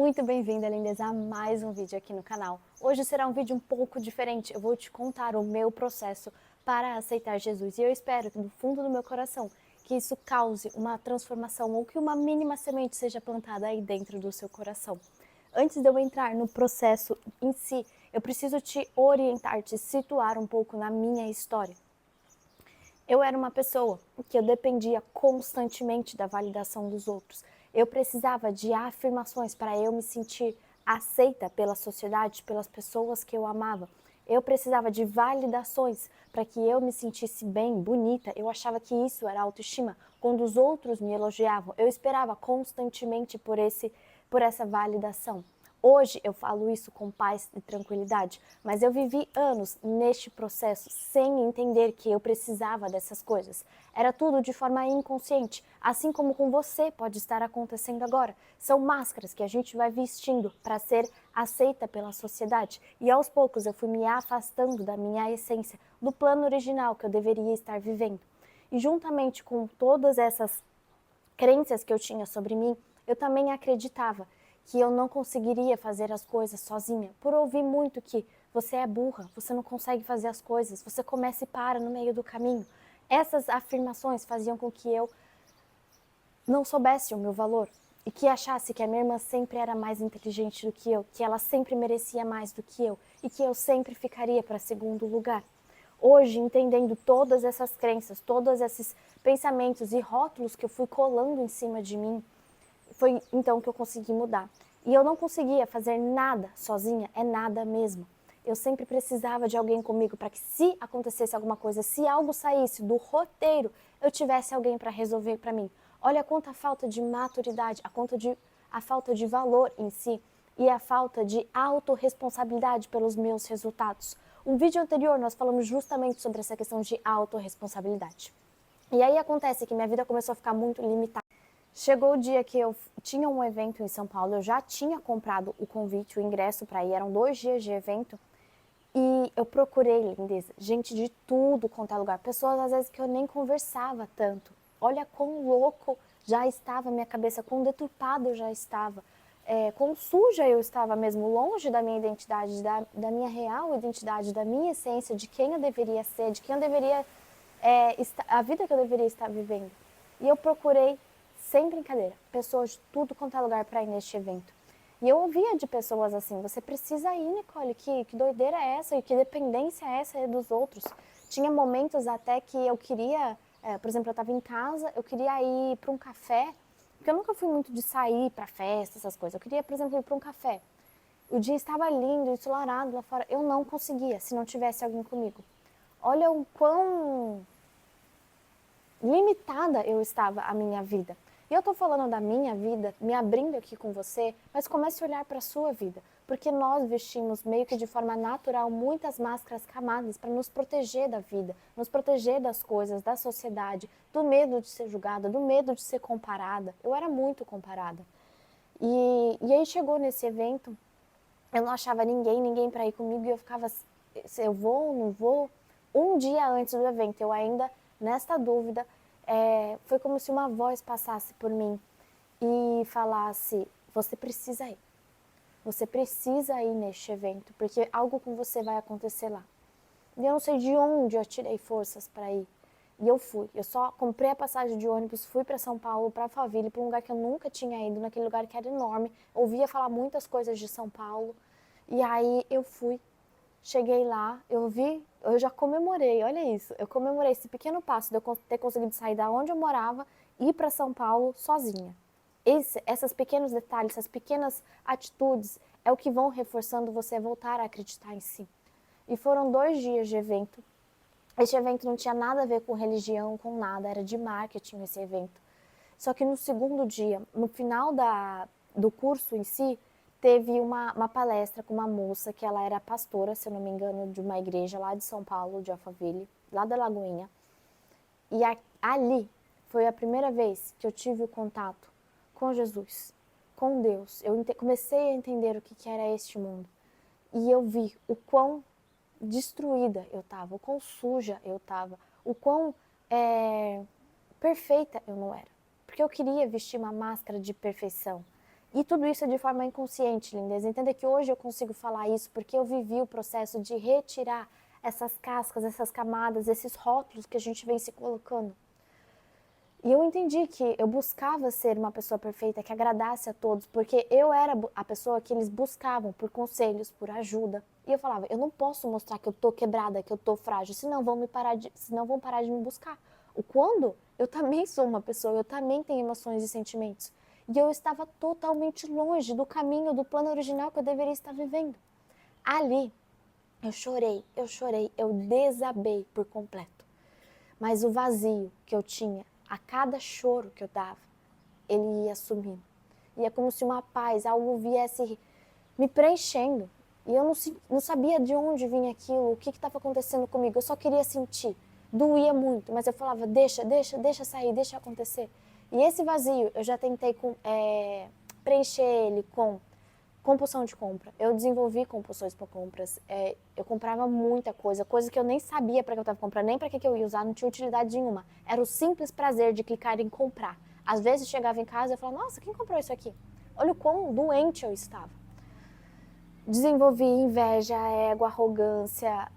Muito bem-vinda, lindeza, a mais um vídeo aqui no canal. Hoje será um vídeo um pouco diferente, eu vou te contar o meu processo para aceitar Jesus e eu espero que do fundo do meu coração que isso cause uma transformação ou que uma mínima semente seja plantada aí dentro do seu coração. Antes de eu entrar no processo em si, eu preciso te orientar, te situar um pouco na minha história. Eu era uma pessoa que eu dependia constantemente da validação dos outros. Eu precisava de afirmações para eu me sentir aceita pela sociedade, pelas pessoas que eu amava. Eu precisava de validações para que eu me sentisse bem, bonita. Eu achava que isso era autoestima. Quando os outros me elogiavam, eu esperava constantemente por essa validação. Hoje eu falo isso com paz e tranquilidade, mas eu vivi anos neste processo sem entender que eu precisava dessas coisas. Era tudo de forma inconsciente, assim como com você pode estar acontecendo agora. São máscaras que a gente vai vestindo para ser aceita pela sociedade e aos poucos eu fui me afastando da minha essência, do plano original que eu deveria estar vivendo. E juntamente com todas essas crenças que eu tinha sobre mim, eu também acreditava que eu não conseguiria fazer as coisas sozinha, por ouvir muito que você é burra, você não consegue fazer as coisas, você começa e para no meio do caminho. Essas afirmações faziam com que eu não soubesse o meu valor e que achasse que a minha irmã sempre era mais inteligente do que eu, que ela sempre merecia mais do que eu e que eu sempre ficaria para segundo lugar. Hoje, entendendo todas essas crenças, todos esses pensamentos e rótulos que eu fui colando em cima de mim, foi então que eu consegui mudar. E eu não conseguia fazer nada sozinha, é nada mesmo. Eu sempre precisava de alguém comigo para que se acontecesse alguma coisa, se algo saísse do roteiro, eu tivesse alguém para resolver para mim. Olha quanta falta de maturidade, a falta de valor em si e a falta de autorresponsabilidade pelos meus resultados. Um vídeo anterior nós falamos justamente sobre essa questão de autorresponsabilidade. E aí acontece que minha vida começou a ficar muito limitada. Chegou o dia que eu tinha um evento em São Paulo, eu já tinha comprado o convite, o ingresso para ir, eram 2 dias de evento, e eu procurei, lindeza, gente de tudo quanto é lugar, pessoas às vezes que eu nem conversava tanto. Olha quão louco já estava a minha cabeça, quão deturpada eu já estava, quão suja eu estava mesmo, longe da minha identidade, da minha real identidade, da minha essência, de quem eu deveria ser, de quem eu deveria, a vida que eu deveria estar vivendo. E eu procurei, sem brincadeira, pessoas de tudo quanto é lugar para ir neste evento. E eu ouvia de pessoas assim, você precisa ir, Nicole, que doideira é essa? E que dependência é essa dos outros? Tinha momentos até que eu queria, por exemplo, eu estava em casa, eu queria ir para um café, porque eu nunca fui muito de sair para festa, essas coisas. Eu queria, por exemplo, ir para um café. O dia estava lindo, ensolarado lá fora. Eu não conseguia se não tivesse alguém comigo. Olha o quão limitada eu estava a minha vida. E eu tô falando da minha vida, me abrindo aqui com você, mas comece a olhar para a sua vida, porque nós vestimos meio que de forma natural muitas máscaras camadas para nos proteger da vida, nos proteger das coisas, da sociedade, do medo de ser julgada, do medo de ser comparada. Eu era muito comparada. E aí chegou nesse evento, eu não achava ninguém para ir comigo e eu ficava, se eu vou, não vou. Um dia antes do evento, eu ainda nesta dúvida, foi como se uma voz passasse por mim e falasse, você precisa ir. Você precisa ir neste evento, porque algo com você vai acontecer lá. E eu não sei de onde eu tirei forças para ir. E eu fui. Eu só comprei a passagem de ônibus, fui para São Paulo, para Alphaville, para um lugar que eu nunca tinha ido, naquele lugar que era enorme. Ouvia falar muitas coisas de São Paulo. E aí eu fui. Cheguei lá, eu já comemorei, olha isso, eu comemorei esse pequeno passo de eu ter conseguido sair da onde eu morava e ir para São Paulo sozinha. Esses pequenos detalhes, essas pequenas atitudes é o que vão reforçando você a voltar a acreditar em si. E foram 2 dias de evento. Este evento não tinha nada a ver com religião, com nada, era de marketing esse evento. Só que no segundo dia, no final do curso em si, teve uma palestra com uma moça que ela era pastora, se eu não me engano, de uma igreja lá de São Paulo, de Alphaville, lá da Lagoinha. E ali foi a primeira vez que eu tive o contato com Jesus, com Deus. Eu comecei a entender o que era este mundo. E eu vi o quão destruída eu estava, o quão suja eu estava, o quão perfeita eu não era. Porque eu queria vestir uma máscara de perfeição. E tudo isso é de forma inconsciente, lindeza. Entenda que hoje eu consigo falar isso porque eu vivi o processo de retirar essas cascas, essas camadas, esses rótulos que a gente vem se colocando. E eu entendi que eu buscava ser uma pessoa perfeita, que agradasse a todos, porque eu era a pessoa que eles buscavam por conselhos, por ajuda. E eu falava, eu não posso mostrar que eu tô quebrada, que eu tô frágil, senão vão parar de me buscar. O quando eu também sou uma pessoa, eu também tenho emoções e sentimentos. E eu estava totalmente longe do caminho, do plano original que eu deveria estar vivendo. Ali, eu desabei por completo. Mas o vazio que eu tinha, a cada choro que eu dava, ele ia sumindo. E é como se uma paz, algo viesse me preenchendo. E eu não sabia de onde vinha aquilo, o que estava acontecendo comigo. Eu só queria sentir. Doía muito, mas eu falava, deixa sair, deixa acontecer. E esse vazio, eu já tentei preencher ele com compulsão de compra. Eu desenvolvi compulsões por compras. Eu comprava muita coisa, coisa que eu nem sabia para que eu estava comprando, nem para que eu ia usar, não tinha utilidade nenhuma. Era o simples prazer de clicar em comprar. Às vezes chegava em casa e eu falava, nossa, quem comprou isso aqui? Olha o quão doente eu estava. Desenvolvi inveja, ego, arrogância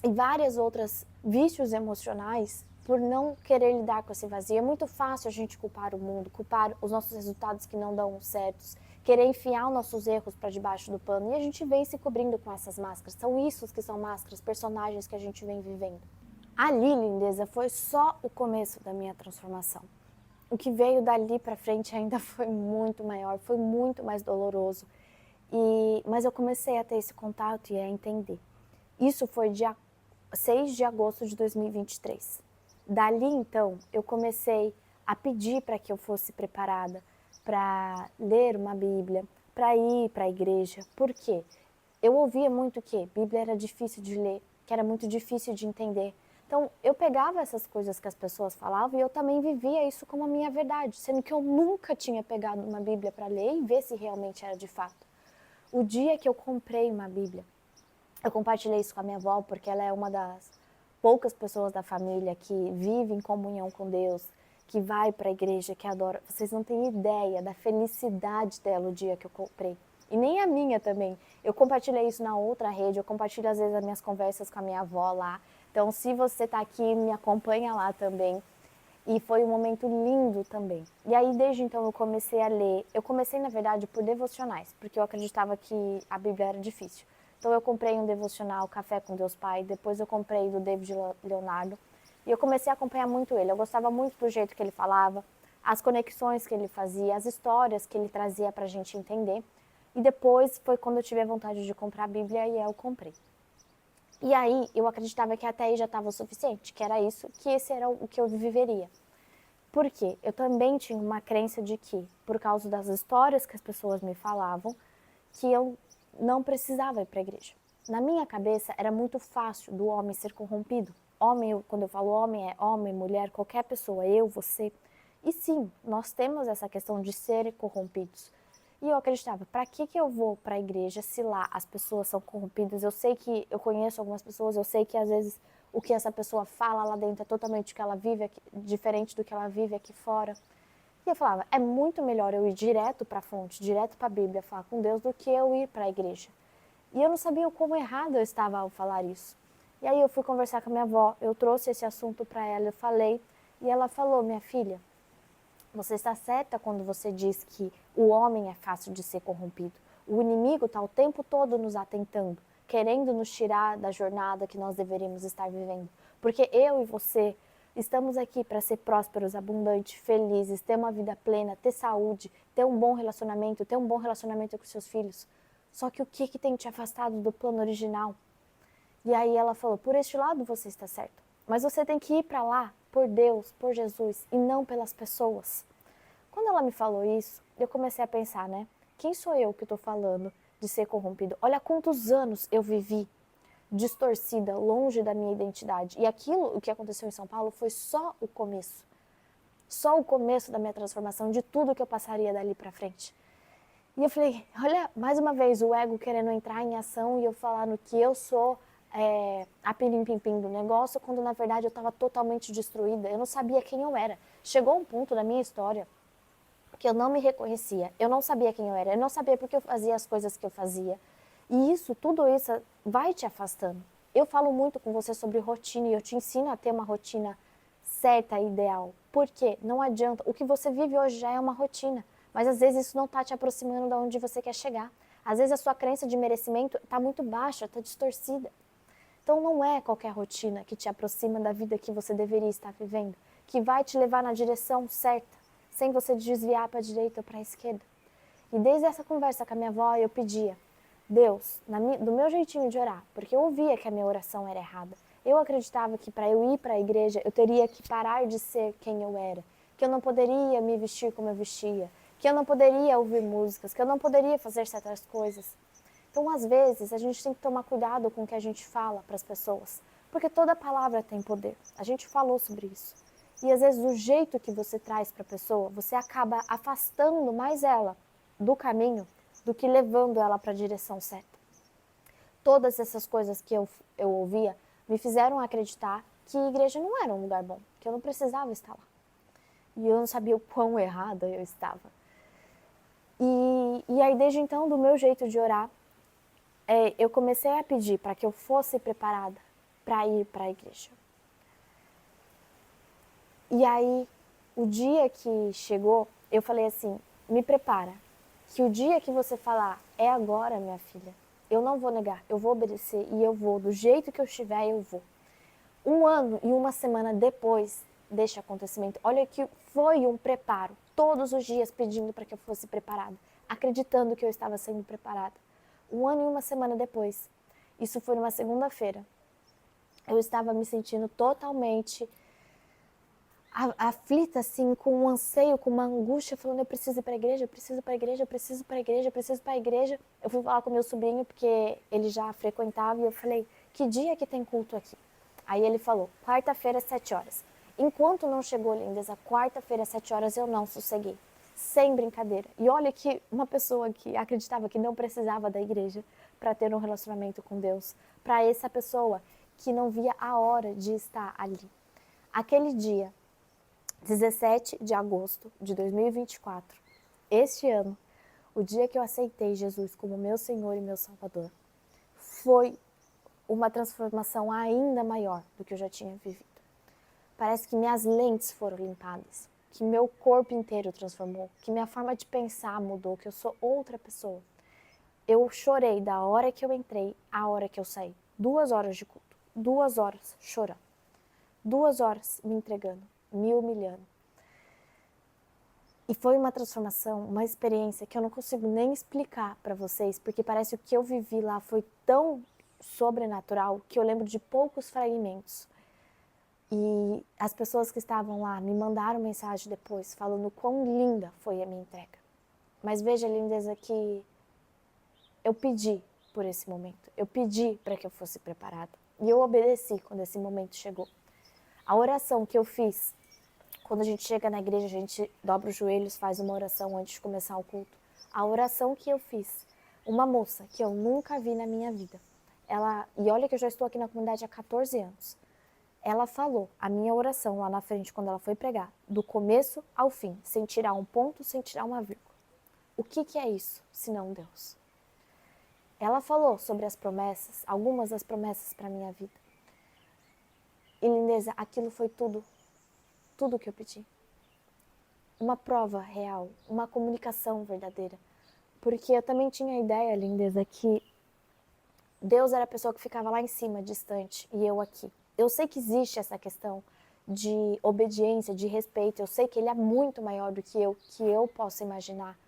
e várias outras vícios emocionais por não querer lidar com esse vazio. É muito fácil a gente culpar o mundo, culpar os nossos resultados que não dão certos, querer enfiar os nossos erros para debaixo do pano. E a gente vem se cobrindo com essas máscaras. São isso que são máscaras, personagens que a gente vem vivendo. Ali, lindeza, foi só o começo da minha transformação. O que veio dali para frente ainda foi muito maior, foi muito mais doloroso. Mas eu comecei a ter esse contato e a entender. Isso foi dia 6 de agosto de 2023. Dali, então, eu comecei a pedir para que eu fosse preparada para ler uma Bíblia, para ir para a igreja. Por quê? Eu ouvia muito que Bíblia era difícil de ler, que era muito difícil de entender. Então, eu pegava essas coisas que as pessoas falavam e eu também vivia isso como a minha verdade, sendo que eu nunca tinha pegado uma Bíblia para ler e ver se realmente era de fato. O dia que eu comprei uma Bíblia, eu compartilhei isso com a minha avó, porque ela é uma das poucas pessoas da família que vive em comunhão com Deus, que vai para a igreja, que adora. Vocês não têm ideia da felicidade dela o dia que eu comprei. E nem a minha também. Eu compartilhei isso na outra rede, eu compartilho às vezes as minhas conversas com a minha avó lá. Então, se você está aqui, me acompanha lá também. E foi um momento lindo também. E aí, desde então, eu comecei a ler. Eu comecei, na verdade, por devocionais, porque eu acreditava que a Bíblia era difícil. Então, eu comprei um devocional, Café com Deus Pai. Depois, eu comprei do David Leonardo. E eu comecei a acompanhar muito ele. Eu gostava muito do jeito que ele falava, as conexões que ele fazia, as histórias que ele trazia para a gente entender. E depois foi quando eu tive a vontade de comprar a Bíblia e eu comprei. E aí eu acreditava que até aí já estava o suficiente, que era isso, que esse era o que eu viveria. Por quê? Eu também tinha uma crença de que, por causa das histórias que as pessoas me falavam, que eu não precisava ir para a igreja. Na minha cabeça era muito fácil do homem ser corrompido. Homem, quando eu falo homem, é homem, mulher, qualquer pessoa, eu, você. E sim, nós temos essa questão de ser corrompidos. E eu acreditava, para que eu vou para a igreja se lá as pessoas são corrompidas? Eu sei que eu conheço algumas pessoas, eu sei que às vezes o que essa pessoa fala lá dentro é totalmente o que ela vive aqui, diferente do que ela vive aqui fora. E eu falava, é muito melhor eu ir direto para a fonte, direto para a Bíblia, falar com Deus, do que eu ir para a igreja. E eu não sabia o quão errado eu estava ao falar isso. E aí eu fui conversar com a minha avó, eu trouxe esse assunto para ela, eu falei, e ela falou, minha filha, você está certa quando você diz que o homem é fácil de ser corrompido. O inimigo está o tempo todo nos atentando, querendo nos tirar da jornada que nós deveríamos estar vivendo. Porque eu e você estamos aqui para ser prósperos, abundantes, felizes, ter uma vida plena, ter saúde, ter um bom relacionamento com seus filhos. Só que o que tem te afastado do plano original? E aí ela falou, por este lado você está certo. Mas você tem que ir para lá por Deus, por Jesus e não pelas pessoas. Quando ela me falou isso, eu comecei a pensar, né? Quem sou eu que estou falando de ser corrompido? Olha quantos anos eu vivi distorcida, longe da minha identidade. E aquilo, o que aconteceu em São Paulo, foi só o começo. Só o começo da minha transformação, de tudo que eu passaria dali para frente. E eu falei, olha, mais uma vez, o ego querendo entrar em ação e eu falando que eu sou a pirim-pim-pim do negócio, quando na verdade eu estava totalmente destruída. Eu não sabia quem eu era. Chegou um ponto da minha história que eu não me reconhecia, eu não sabia quem eu era, eu não sabia porque eu fazia as coisas que eu fazia. E isso, tudo isso vai te afastando. Eu falo muito com você sobre rotina e eu te ensino a ter uma rotina certa e ideal. Por quê? Não adianta. O que você vive hoje já é uma rotina, mas às vezes isso não está te aproximando de onde você quer chegar. Às vezes a sua crença de merecimento está muito baixa, está distorcida. Então não é qualquer rotina que te aproxima da vida que você deveria estar vivendo, que vai te levar na direção certa, sem você desviar para a direita ou para a esquerda. E desde essa conversa com a minha avó, eu pedia, Deus, do meu jeitinho de orar, porque eu ouvia que a minha oração era errada. Eu acreditava que para eu ir para a igreja, eu teria que parar de ser quem eu era, que eu não poderia me vestir como eu vestia, que eu não poderia ouvir músicas, que eu não poderia fazer certas coisas. Então, às vezes, a gente tem que tomar cuidado com o que a gente fala para as pessoas, porque toda palavra tem poder. A gente falou sobre isso. E às vezes o jeito que você traz para a pessoa, você acaba afastando mais ela do caminho do que levando ela para a direção certa. Todas essas coisas que eu ouvia me fizeram acreditar que a igreja não era um lugar bom, que eu não precisava estar lá. E eu não sabia o quão errada eu estava. E aí, desde então, do meu jeito de orar, eu comecei a pedir para que eu fosse preparada para ir para a igreja. E aí, o dia que chegou, eu falei assim, me prepara, que o dia que você falar, é agora, minha filha, eu não vou negar, eu vou obedecer e eu vou, do jeito que eu estiver, eu vou. 1 ano e 1 semana depois deste acontecimento, olha que foi um preparo, todos os dias pedindo para que eu fosse preparada, acreditando que eu estava sendo preparada. 1 ano e 1 semana depois, isso foi numa segunda-feira, eu estava me sentindo totalmente aflita, assim, com um anseio, com uma angústia, falando, eu preciso ir para a igreja, eu preciso ir para a igreja, eu preciso ir para a igreja, eu preciso ir para a igreja. Eu fui falar com meu sobrinho, porque ele já frequentava, e eu falei, que dia que tem culto aqui? Aí ele falou, quarta-feira, 7 horas. Enquanto não chegou, lindeza, quarta-feira, 7 horas, eu não sosseguei. Sem brincadeira. E olha que uma pessoa que acreditava que não precisava da igreja para ter um relacionamento com Deus, para essa pessoa que não via a hora de estar ali. Aquele dia, 17 de agosto de 2024, este ano, o dia que eu aceitei Jesus como meu Senhor e meu Salvador, foi uma transformação ainda maior do que eu já tinha vivido. Parece que minhas lentes foram limpadas, que meu corpo inteiro transformou, que minha forma de pensar mudou, que eu sou outra pessoa. Eu chorei da hora que eu entrei à hora que eu saí. 2 horas de culto, 2 horas chorando, 2 horas me entregando, me humilhando. E foi uma transformação, uma experiência que eu não consigo nem explicar para vocês, porque parece que o que eu vivi lá foi tão sobrenatural que eu lembro de poucos fragmentos. E as pessoas que estavam lá me mandaram mensagem depois, falando quão linda foi a minha entrega. Mas veja, lindeza, que eu pedi por esse momento. Eu pedi para que eu fosse preparada. E eu obedeci quando esse momento chegou. A oração que eu fiz, quando a gente chega na igreja, a gente dobra os joelhos, faz uma oração antes de começar o culto. A oração que eu fiz, uma moça que eu nunca vi na minha vida, e olha que eu já estou aqui na comunidade há 14 anos, ela falou a minha oração lá na frente quando ela foi pregar, do começo ao fim, sem tirar um ponto, sem tirar uma vírgula. O que é isso, senão Deus? Ela falou sobre as promessas, algumas das promessas para a minha vida. E lindeza, aquilo foi tudo que eu pedi. Uma prova real, uma comunicação verdadeira. Porque eu também tinha a ideia, lindeza, que Deus era a pessoa que ficava lá em cima, distante, e eu aqui. Eu sei que existe essa questão de obediência, de respeito. Eu sei que Ele é muito maior do que eu posso imaginar.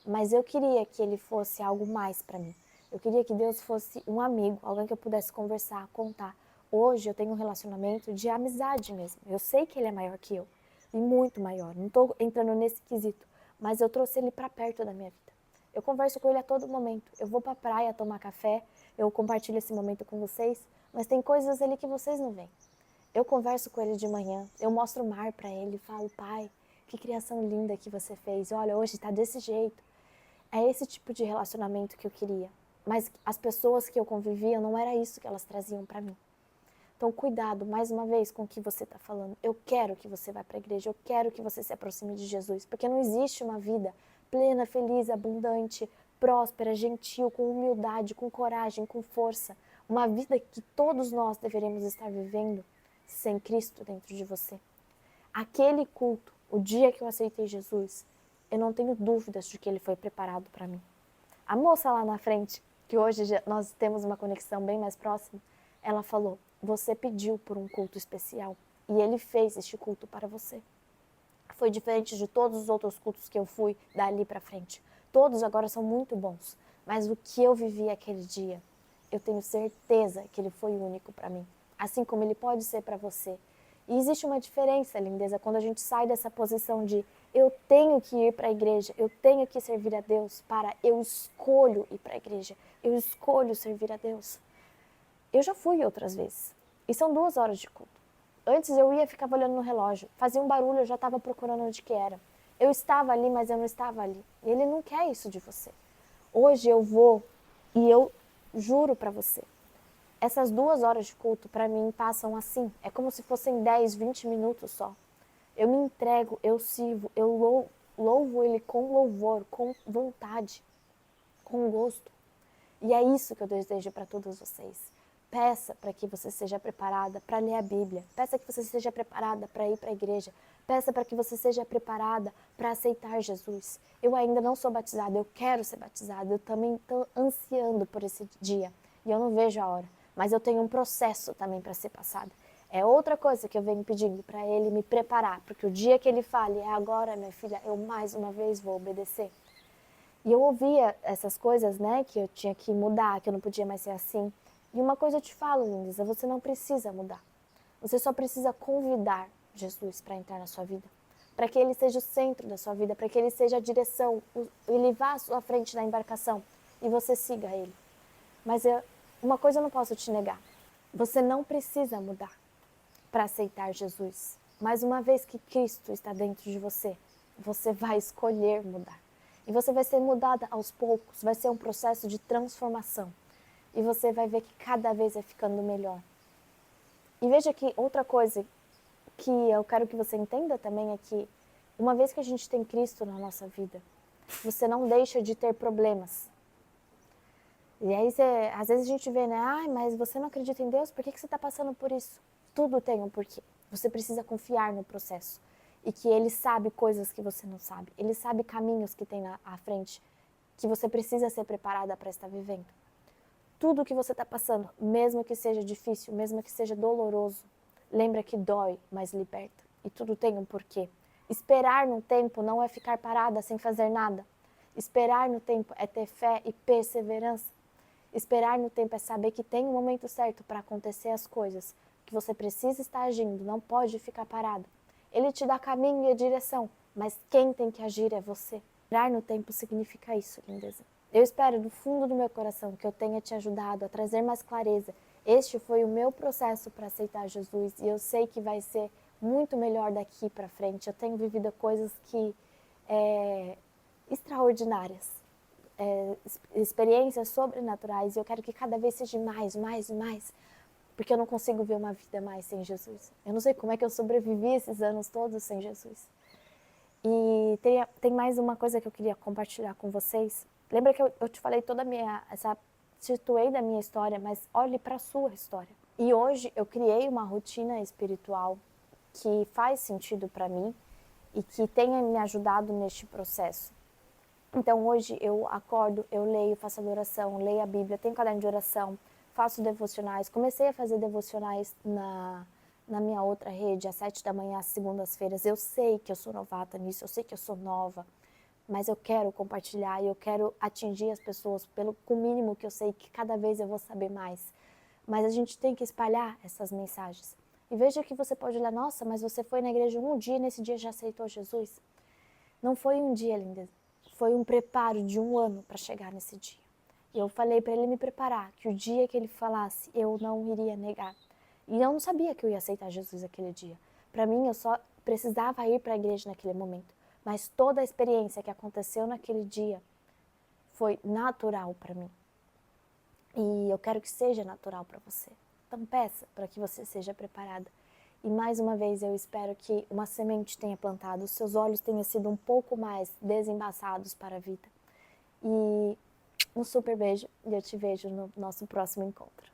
Mas eu queria que Ele fosse algo mais para mim. Eu queria que Deus fosse um amigo, alguém que eu pudesse conversar, contar. Hoje eu tenho um relacionamento de amizade mesmo. Eu sei que Ele é maior que eu. E muito maior. Não estou entrando nesse quesito. Mas eu trouxe Ele para perto da minha vida. Eu converso com Ele a todo momento. Eu vou para a praia tomar café. Eu compartilho esse momento com vocês. Mas tem coisas ali que vocês não veem. Eu converso com Ele de manhã. Eu mostro o mar para Ele. Falo, Pai, que criação linda que você fez. Olha, hoje está desse jeito. É esse tipo de relacionamento que eu queria. Mas as pessoas que eu convivia, não era isso que elas traziam para mim. Então, cuidado, mais uma vez, com o que você está falando. Eu quero que você vá para a igreja, eu quero que você se aproxime de Jesus, porque não existe uma vida plena, feliz, abundante, próspera, gentil, com humildade, com coragem, com força. Uma vida que todos nós deveremos estar vivendo sem Cristo dentro de você. Aquele culto, o dia que eu aceitei Jesus, eu não tenho dúvidas de que ele foi preparado para mim. A moça lá na frente, que hoje nós temos uma conexão bem mais próxima, ela falou, você pediu por um culto especial e ele fez este culto para você. Foi diferente de todos os outros cultos que eu fui dali para frente. Todos agora são muito bons, mas o que eu vivi aquele dia, eu tenho certeza que ele foi único para mim, assim como ele pode ser para você. E existe uma diferença, lindeza, quando a gente sai dessa posição de eu tenho que ir para a igreja, eu tenho que servir a Deus, para eu escolho ir para a igreja, eu escolho servir a Deus. Eu já fui outras vezes, e são 2 horas de culto. Antes eu ia e ficava olhando no relógio, fazia um barulho, eu já estava procurando onde que era. Eu estava ali, mas eu não estava ali. E ele não quer isso de você. Hoje eu vou e eu juro para você, essas 2 horas de culto para mim passam assim, é como se fossem 10, 20 minutos só. Eu me entrego, eu sirvo, eu louvo ele com louvor, com vontade, com gosto. E é isso que eu desejo para todos vocês. Peça para que você seja preparada para ler a Bíblia. Peça que você seja preparada para ir para a igreja. Peça para que você seja preparada para aceitar Jesus. Eu ainda não sou batizada, eu quero ser batizada. Eu também estou ansiando por esse dia. E eu não vejo a hora. Mas eu tenho um processo também para ser passada. É outra coisa que eu venho pedindo para ele me preparar. Porque o dia que ele fale, é agora, minha filha, eu mais uma vez vou obedecer. E eu ouvia essas coisas, né, que eu tinha que mudar, que eu não podia mais ser assim. E uma coisa eu te falo, Lindisa, você não precisa mudar. Você só precisa convidar Jesus para entrar na sua vida. Para que ele seja o centro da sua vida, para que ele seja a direção, ele vá à sua frente na embarcação e você siga ele. Mas uma coisa eu não posso te negar. Você não precisa mudar para aceitar Jesus. Mas uma vez que Cristo está dentro de você, você vai escolher mudar. E você vai ser mudada aos poucos, vai ser um processo de transformação. E você vai ver que cada vez vai ficando melhor. E veja que outra coisa que eu quero que você entenda também é que uma vez que a gente tem Cristo na nossa vida, você não deixa de ter problemas. E aí, às vezes a gente vê, né? Ah, mas você não acredita em Deus? Por que você está passando por isso? Tudo tem um porquê. Você precisa confiar no processo. E que Ele sabe coisas que você não sabe. Ele sabe caminhos que tem à frente, que você precisa ser preparada para estar vivendo. Tudo que você está passando, mesmo que seja difícil, mesmo que seja doloroso, lembra que dói, mas liberta. E tudo tem um porquê. Esperar no tempo não é ficar parada sem fazer nada. Esperar no tempo é ter fé e perseverança. Esperar no tempo é saber que tem um momento certo para acontecer as coisas, que você precisa estar agindo, não pode ficar parado. Ele te dá caminho e a direção, mas quem tem que agir é você. Esperar no tempo significa isso, lindeza. Eu espero do fundo do meu coração que eu tenha te ajudado a trazer mais clareza. Este foi o meu processo para aceitar Jesus e eu sei que vai ser muito melhor daqui para frente. Eu tenho vivido coisas que extraordinárias, experiências sobrenaturais e eu quero que cada vez seja mais, mais e mais, porque eu não consigo ver uma vida mais sem Jesus. Eu não sei como é que eu sobrevivi esses anos todos sem Jesus. E tem mais uma coisa que eu queria compartilhar com vocês. Lembra que eu te falei toda a situei da minha história, mas olhe para a sua história. E hoje eu criei uma rotina espiritual que faz sentido para mim e que tenha me ajudado neste processo. Então hoje eu acordo, eu leio, faço adoração, leio a Bíblia, tenho caderno de oração, faço devocionais. Comecei a fazer devocionais na minha outra rede, às 7 da manhã, às segundas-feiras. Eu sei que eu sou novata nisso, eu sei que eu sou nova, mas eu quero compartilhar e eu quero atingir as pessoas com o mínimo que eu sei que cada vez eu vou saber mais. Mas a gente tem que espalhar essas mensagens. E veja que você pode olhar, nossa, mas você foi na igreja um dia e nesse dia já aceitou Jesus. Não foi um dia, linda. Foi um preparo de 1 ano para chegar nesse dia. E eu falei para ele me preparar, que o dia que ele falasse, eu não iria negar. E eu não sabia que eu ia aceitar Jesus aquele dia. Para mim, eu só precisava ir para a igreja naquele momento. Mas toda a experiência que aconteceu naquele dia foi natural para mim. E eu quero que seja natural para você. Então peça para que você seja preparada. E mais uma vez eu espero que uma semente tenha plantado, os seus olhos tenham sido um pouco mais desembaçados para a vida. E um super beijo e eu te vejo no nosso próximo encontro.